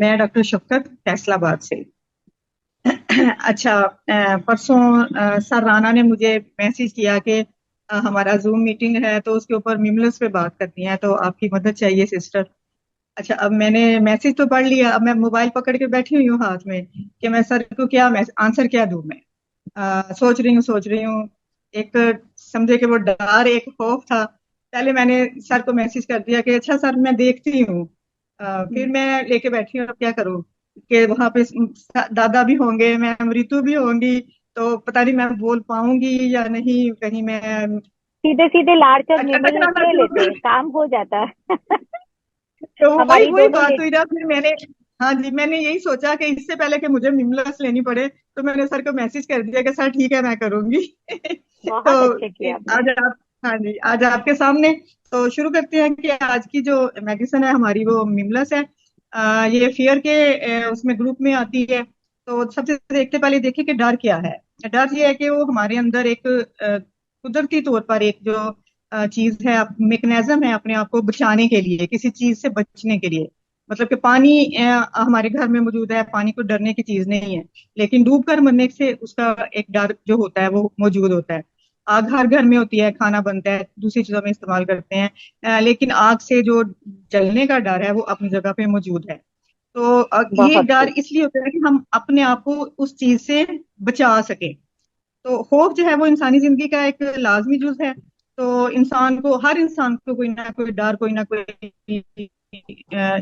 मैं डॉक्टर शफकत फैसलाबाद से। अच्छा, परसों सर राना ने मुझे मैसेज किया कि हमारा जूम मीटिंग है तो उसके ऊपर मिमलस पे बात करनी है, तो आपकी मदद चाहिए सिस्टर। अच्छा, अब मैंने मैसेज तो पढ़ लिया, अब मैं मोबाइल पकड़ के बैठी हुई हूँ हाथ में कि मैं सर को क्या आंसर क्या दूं मैं। सोच रही हूँ एक, समझे कि वो डर एक खौफ था। पहले मैंने सर को मैसेज कर दिया कि अच्छा सर मैं देखती हूँ। फिर हम्म। मैं लेके बैठी हूँ, अब क्या करूँ कि वहां पे दादा भी होंगे, मैं अमृतु भी होंगी, तो पता नहीं मैं बोल पाऊंगी या नहीं, कहीं मैं सीधे सीधे लार्ज और अटक मिमल ना ले जाऊँ। लेते, काम हो जाता है। तो वही हमारी वही दोनों बात ले। हुई ना, फिर मैंने, हाँ जी, मैंने यही सोचा कि इससे पहले कि मुझे मिमलस लेनी पड़े, तो मैंने सर को मैसेज कर दिया कि सर ठीक है मैं करूंगी। बहुत तो अच्छे किया आपने। आज आप, हाँ जी, आज आपके सामने तो शुरू करते हैं कि आज की जो मेडिसिन है हमारी वो मिमलस है। ये फियर के उसमें ग्रुप में आती है। तो सबसे देखते पहले देखिए कि डर क्या है। डर ये है कि वो हमारे अंदर एक कुदरती तौर पर एक जो चीज है, मैकेनिज्म है अपने आप को बचाने के लिए, किसी चीज से बचने के लिए। मतलब कि पानी हमारे घर में मौजूद है, पानी को डरने की चीज नहीं है, लेकिन डूब कर मरने से उसका एक डर जो होता है वो मौजूद होता है। आग हर घर में होती है, खाना बनता है, दूसरी चीजों में इस्तेमाल करते हैं, लेकिन आग से जो जलने का डर है वो अपनी जगह पे मौजूद है। तो ये बहुत डर खूब। इसलिए होता है कि हम अपने आप को उस चीज से बचा सके। तो खौफ जो है वो इंसानी जिंदगी का एक लाजमी जुज है। तो इंसान को, हर इंसान को कोई ना कोई डर, कोई ना कोई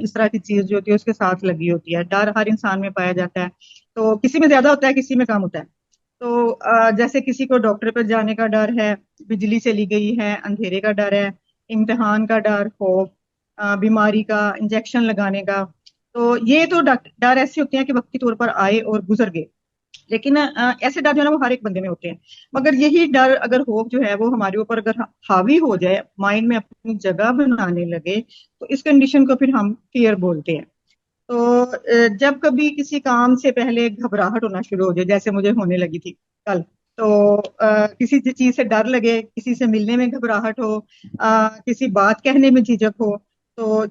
इस तरह की चीज जो होती है उसके साथ लगी होती है। डर हर इंसान में पाया जाता है। तो किसी में ज्यादा होता है, किसी में कम होता है। तो जैसे किसी को डॉक्टर पर जाने का डर है, बिजली चली गई है, अंधेरे का डर है, इम्तिहान का डर, खौफ, बीमारी का, इंजेक्शन लगाने का। तो ये तो डर ऐसे होते हैं कि वक्ती तौर पर आए और गुजर गए। लेकिन ऐसे डर जो है ना वो हर एक बंदे में होते हैं। मगर यही डर, अगर होप जो है वो हमारे ऊपर अगर हावी हो जाए, माइंड में अपनी जगह बनाने लगे, तो इस कंडीशन को फिर हम फियर बोलते हैं। तो जब कभी किसी काम से पहले घबराहट होना शुरू हो जाए, जैसे मुझे होने लगी थी कल, तो किसी चीज से डर लगे, किसी से मिलने में घबराहट हो, किसी बात कहने में झिझक हो, तो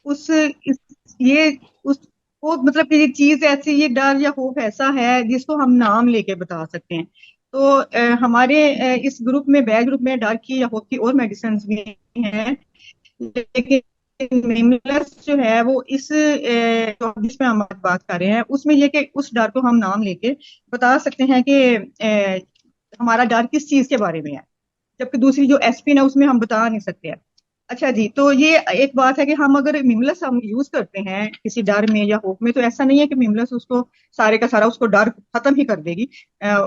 उस इस, ये उस वो मतलब कि ये चीज ऐसी, ये डर या खौफ ऐसा है जिसको हम नाम लेके बता सकते हैं। तो हमारे इस ग्रुप में, बैच ग्रुप में, डर की या खौफ की और मेडिसिन भी हैं, लेकिन मिमलेस जो है वो इस जिसमें हम आज बात कर रहे हैं उसमें ये कि उस डर को हम नाम लेके बता सकते हैं कि हमारा डर किस चीज के बारे में है, जबकि दूसरी जो एस्पिन है उसमें हम बता नहीं सकते हैं। अच्छा जी, तो ये एक बात है कि हम अगर मिमलस हम यूज करते हैं किसी डर में या होप में, तो ऐसा नहीं है कि मिमलस उसको सारे का सारा उसको डर खत्म ही कर देगी।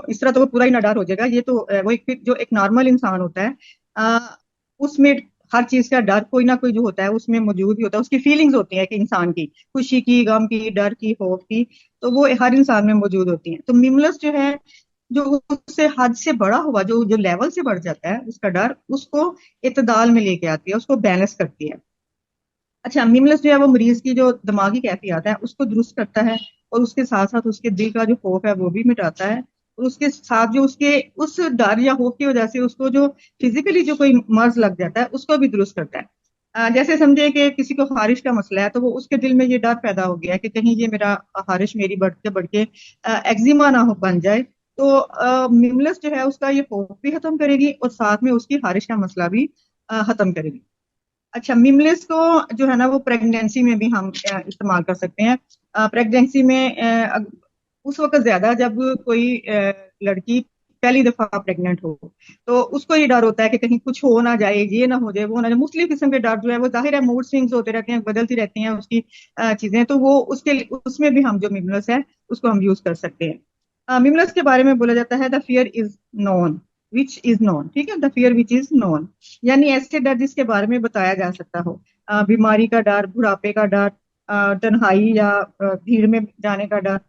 इस तरह तो वो पूरा ही ना डर हो जाएगा। ये तो वो एक जो एक नॉर्मल इंसान होता है, उसमें हर चीज का डर कोई ना कोई जो होता है उसमें मौजूद ही होता है। उसकी फीलिंग्स होती है कि इंसान की, खुशी की, गम की, डर की, खौफ की, तो वो हर इंसान में मौजूद होती है। तो मिमलस जो है, जो उससे हद से बड़ा हुआ, जो जो लेवल से बढ़ जाता है उसका डर, उसको इतदाल में लेके आती है, उसको बैलेंस करती है। अच्छा, मिमलेस जो है वो मरीज की जो दिमागी कैफियत है उसको दुरुस्त करता है, और उसके साथ साथ उसके दिल का जो खौफ है वो भी मिटाता है। और उसके साथ जो उसके उस डर या खौफ की वजह से उसको जो फिजिकली जो कोई मर्ज लग जाता है उसको भी दुरुस्त करता है। जैसे समझे कि किसी को खारिश का मसला है, तो वो उसके दिल में ये डर पैदा हो गया है कि कहीं ये मेरा खारिश मेरी बढ़ते बढ़ के एक्जिमा ना हो बन जाए। तो मिमलेस जो है उसका ये खौफ भी खत्म करेगी और साथ में उसकी खारिश का मसला भी खत्म करेगी। अच्छा, मिमलेस को जो है ना वो प्रेगनेंसी में भी हम इस्तेमाल कर सकते हैं। प्रेगनेंसी में उस वक्त ज्यादा जब कोई लड़की पहली दफा प्रेग्नेंट हो, तो उसको ये डर होता है कि कहीं कुछ हो ना जाए, ये ना हो जाए, वो ना जाए। मुख्तलिफ किस्म के डर जो है वो जाहिर है मूड स्विंग्स होते रहते हैं, बदलती रहती हैं उसकी चीजें, तो वो उसके उसमें भी हम जो मिमलेस है उसको हम यूज कर सकते हैं। मिमलेस के बारे में बोला जाता है the fear is non which is non, ठीक है, the fear which is non, यानी ऐसे डर जिसके बारे में बताया जा सकता हो। बीमारी का डर, बुढ़ापे का डर, तन्हाई या भीड़ में जाने का डर,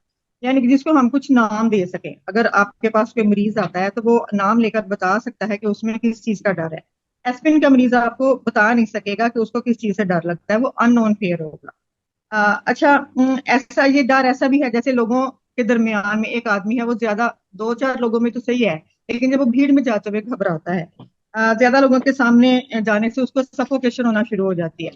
यानी कि जिसको हम कुछ नाम दे सकें। अगर आपके पास कोई मरीज आता है तो वो नाम लेकर बता सकता है कि उसमें किस चीज का डर है। एस्पिन का मरीज आपको बता नहीं सकेगा कि उसको किस चीज से डर लगता है, वो अननोन फेयर होगा। अच्छा, ऐसा ये डर ऐसा भी है जैसे लोगों के दरमियान में एक आदमी है, वो ज्यादा दो चार लोगों में तो सही है, लेकिन जब वो भीड़ में जाते हुए घबराता है, ज्यादा लोगों के सामने जाने से उसको सफोकेशन होना शुरू हो जाती है।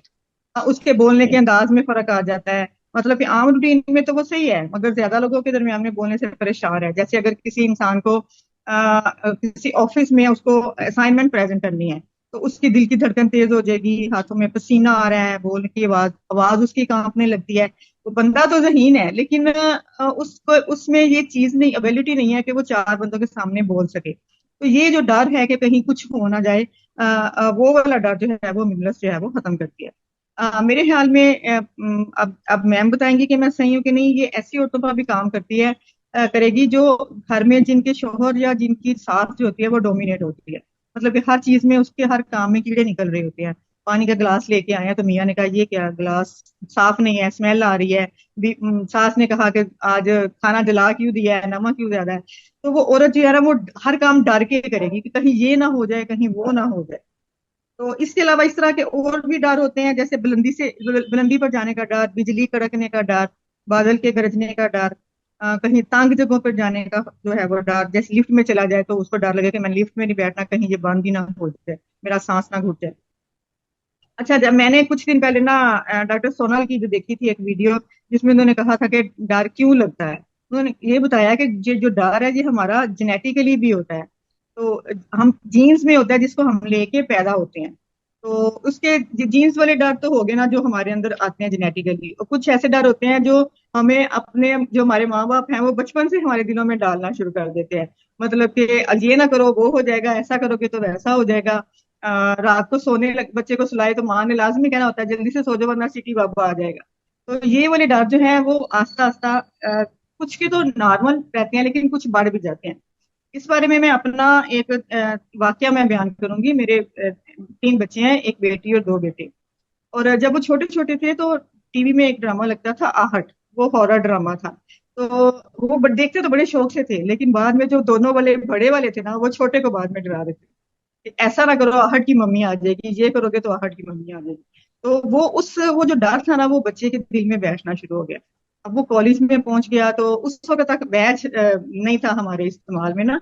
उसके बोलने के अंदाज में फर्क आ जाता है, मतलब कि आम रूटीन में तो वो सही है, मगर ज्यादा लोगों के दरमियान में बोलने से परेशान है। जैसे अगर किसी इंसान को किसी ऑफिस में उसको असाइनमेंट प्रेजेंट करनी है, तो उसकी दिल की धड़कन तेज हो जाएगी, हाथों में पसीना आ रहा है, बोलने की आवाज आवाज उसकी कांपने लगती है। तो बंदा तो जहीन है, लेकिन उसको उसमें ये चीज नहीं, एबिलिटी नहीं है कि वो चार बंदों के सामने बोल सके। तो ये जो डर है कि कहीं कुछ हो ना जाए, वो वाला डर जो है वो मिमलेस जो है वो खत्म करती है। मेरे ख्याल में अब मैम बताएंगी कि मैं सही हूँ कि नहीं, ये ऐसी औरतों पर भी काम करती है, करेगी जो घर में जिनके शोहर या जिनकी सास जो होती है वो डोमिनेट होती है। मतलब कि हर चीज में, उसके हर काम में कीड़े निकल रहे होते हैं। पानी का गिलास लेके आए हैं तो मियाँ ने कहा ये क्या गिलास साफ नहीं है, स्मेल आ रही है। सास ने कहा कि आज खाना जला क्यों दिया है, नमक क्यों ज्यादा है। तो वो औरत जो है ना, वो हर काम डर के करेगी कि कहीं ये ना हो जाए, कहीं वो ना हो जाए। तो इसके अलावा इस तरह के और भी डर होते हैं, जैसे बुलंदी पर जाने का डर, बिजली कड़कने का डर, बादल के गरजने का डर, कहीं तंग जगहों पर जाने का जो है वो डर। जैसे लिफ्ट में चला जाए तो उसको डर लगे कि मैं लिफ्ट में नहीं बैठना, कहीं ये बंद ही ना हो जाए, मेरा सांस ना घुट जाए। अच्छा, जब मैंने कुछ दिन पहले ना डॉक्टर सोनल की जो देखी थी एक वीडियो, जिसमें उन्होंने कहा था कि डर क्यों लगता है। उन्होंने ये बताया कि ये जो डर है ये हमारा जेनेटिकली भी होता है। तो हम जीन्स में होता है, जिसको हम लेके पैदा होते हैं। तो उसके जीन्स वाले डर तो हो गए ना, जो हमारे अंदर आते हैं जेनेटिकली। और कुछ ऐसे डर होते हैं जो हमें अपने, जो हमारे माँ बाप हैं वो बचपन से हमारे दिलों में डालना शुरू कर देते हैं। मतलब कि ये ना करो वो हो जाएगा, ऐसा करोगे तो वैसा हो जाएगा। रात को बच्चे को सुलाए तो माँ ने लाजमी कहना होता है जल्दी से सो जाओ वरना सिटी बाबा आ जाएगा। तो ये वाले डर जो है वो आस्ता आस्ता, कुछ के तो नॉर्मल रहते हैं लेकिन कुछ बढ़ भी जाते हैं। इस बारे में मैं अपना एक वाकया मैं बयान करूंगी। मेरे तीन बच्चे हैं, एक बेटी और दो बेटे। और जब वो छोटे छोटे थे तो टीवी में एक ड्रामा लगता था, आहट। वो हॉरर ड्रामा था। तो वो देखते तो बड़े शौक से थे, लेकिन बाद में जो दोनों वाले बड़े वाले थे ना, वो छोटे को बाद में डरा रहे थे कि ऐसा ना करो आहट की मम्मी आ जाएगी, ये करोगे तो आहट की मम्मी आ जाएगी। तो वो जो डर था ना, वो बच्चे के दिल में बैठना शुरू हो गया। अब वो कॉलेज में पहुंच गया, तो उस वक्त तक बैच नहीं था हमारे इस्तेमाल में ना।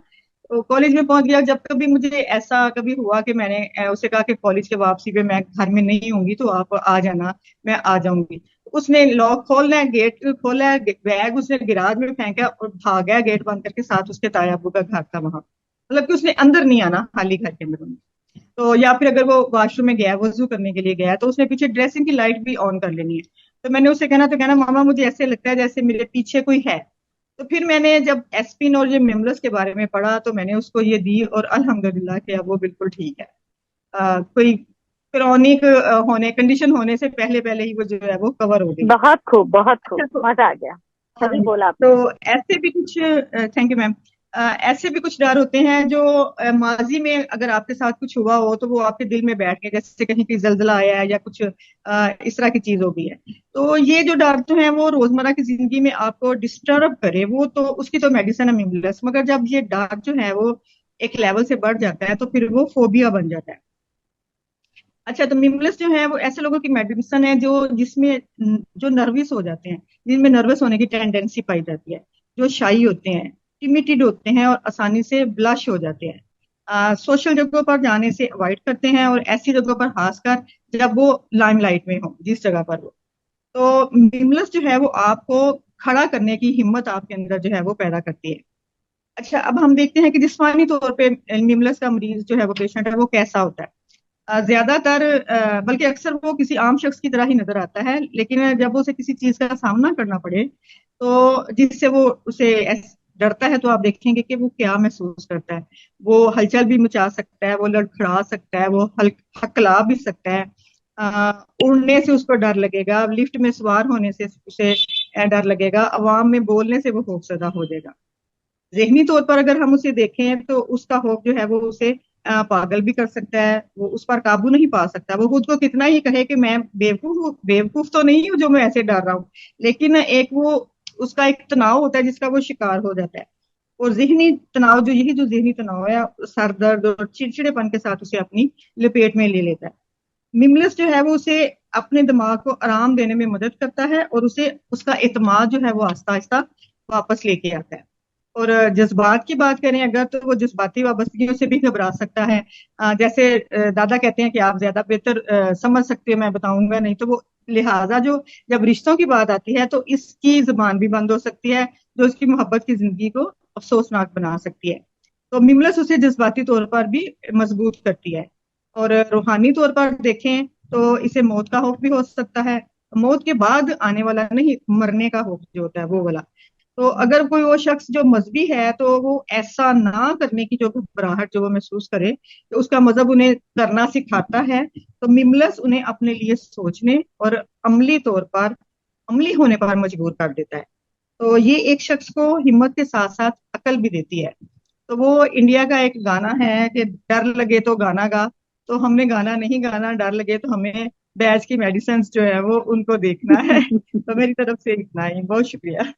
तो कॉलेज में पहुंच गया, जब कभी मुझे ऐसा कभी हुआ कि मैंने उसे कहा कि कॉलेज के वापसी पे मैं घर में नहीं होंगी तो आप आ जाना, मैं आ जाऊंगी। उसने लॉक खोलना है, गेट खोला है, बैग उसने गिराज में फेंका और भाग गया गेट बंद करके। साथ उसके ताया अब्बू का घर था वहां। मतलब कि उसने अंदर नहीं आना, खाली घर के अंदर। तो या फिर अगर वो वॉशरूम में गया, वजू करने के लिए गया, तो उसने पीछे ड्रेसिंग की लाइट भी ऑन कर लेनी है। तो मैंने उसे कहना, तो कहना मामा मुझे ऐसे लगता है जैसे मेरे पीछे कोई है। तो फिर मैंने जब एस्पिन और ये मिमलस के बारे में पढ़ा तो मैंने उसको ये दी, और अल्हम्दुलिल्लाह कि अब वो बिल्कुल ठीक है। कोई क्रॉनिक होने कंडीशन होने से पहले पहले ही वो जो है वो कवर हो गई। बहुत खूब, बहुत खूब, अच्छा, तो मजा आ गया। हाँ सही जी। बोला आपने। तो ऐसे भी कुछ, थैंक यू मैम। ऐसे भी कुछ डर होते हैं जो माजी में अगर आपके साथ कुछ हुआ हो तो वो आपके दिल में बैठ गए, जैसे कहीं कहीं जल्जला आया है या कुछ इस तरह की चीज हो गई है। तो ये जो डर जो है वो रोजमर्रा की जिंदगी में आपको डिस्टर्ब करे, वो तो उसकी तो मेडिसिन है मिमलेस। मगर जब ये डर जो है वो एक लेवल से बढ़ जाता है तो फिर वो फोबिया बन जाता है। अच्छा, तो मिमलेस जो है वो ऐसे लोगों की मेडिसिन है जो जिसमें जो नर्वस हो जाते हैं, जिनमें नर्वस होने की टेंडेंसी पाई जाती है, जो शाई होते हैं, टिमिटिड होते हैं और आसानी से ब्लश हो जाते हैं, सोशल जगहों पर जाने से अवॉइड करते हैं, और ऐसी जगहों पर खासकर जब वो लाइमलाइट में हो, जिस जगह पर हो। तो मिमलेस जो है वो आपको खड़ा करने की हिम्मत आपके अंदर जो है वो पैदा करती है। अच्छा, अब हम देखते हैं कि जिस्मानी तौर पे मिमलेस का मरीज जो है वो पेशेंट है वो कैसा होता है। ज्यादातर बल्कि अक्सर वो किसी आम शख्स की तरह ही नजर आता है, लेकिन जब उसे किसी चीज का सामना करना पड़े तो जिससे वो उसे डरता है, तो आप देखेंगे कि वो क्या महसूस करता है। वो हलचल भी मचा सकता है, वो लड़खड़ा सकता है, वो हकला भी सकता है। उड़ने से उसको डर लगेगा, लिफ्ट में सवार होने से उसे डर लगेगा, अवाम में बोलने से वो खौफजदा हो जाएगा। जहनी तौर पर अगर हम उसे देखें तो उसका खौफ जो है वो उसे पागल भी कर सकता है। वो उस पर काबू नहीं पा सकता। वो खुद को कितना ही कहे कि मैं बेवकूफ तो नहीं हूँ जो मैं ऐसे डर रहा हूँ, लेकिन एक वो उसका एक तनाव होता है जिसका वो शिकार हो जाता है। और जहनी तनाव जो यही जो जहनी तनाव है, सर दर्द और चिड़चिड़ेपन के साथ उसे अपनी लपेट में ले लेता है। मिमलेस जो है वो उसे अपने दिमाग को आराम देने में मदद करता है और उसे उसका एतमाद जो है वो आहिस्ता आहिस्ता वापस लेके आता है। और जज्बात की बात करें अगर, तो वो जज्बाती वाबस्तगियों से भी घबरा सकता है। जैसे दादा कहते हैं कि आप ज्यादा बेहतर समझ सकते हो, मैं बताऊंगा नहीं, तो वो लिहाजा जो जब रिश्तों की बात आती है तो इसकी जुबान भी बंद हो सकती है, जो उसकी मोहब्बत की जिंदगी को अफसोसनाक बना सकती है। तो मिमलस उसे जज्बाती तौर पर भी मजबूत करती है। और रूहानी तौर पर देखें तो इसे मौत का खौफ भी हो सकता है। मौत के बाद आने वाला नहीं, मरने का खौफ जो होता है वो वाला। तो अगर कोई वो शख्स जो मजहबी है तो वो ऐसा ना करने की जो घबराहट जो वो महसूस करे, तो उसका मजहब उन्हें करना सिखाता है, तो मिमलस उन्हें अपने लिए सोचने और अमली तौर पर अमली होने पर मजबूर कर देता है। तो ये एक शख्स को हिम्मत के साथ साथ अकल भी देती है। तो वो इंडिया का एक गाना है कि डर लगे तो गाना गा। तो हमने गाना नहीं गाना, डर लगे तो हमें बैच की मेडिसिन जो है वो उनको देखना है। तो मेरी तरफ से इतना ही, बहुत शुक्रिया।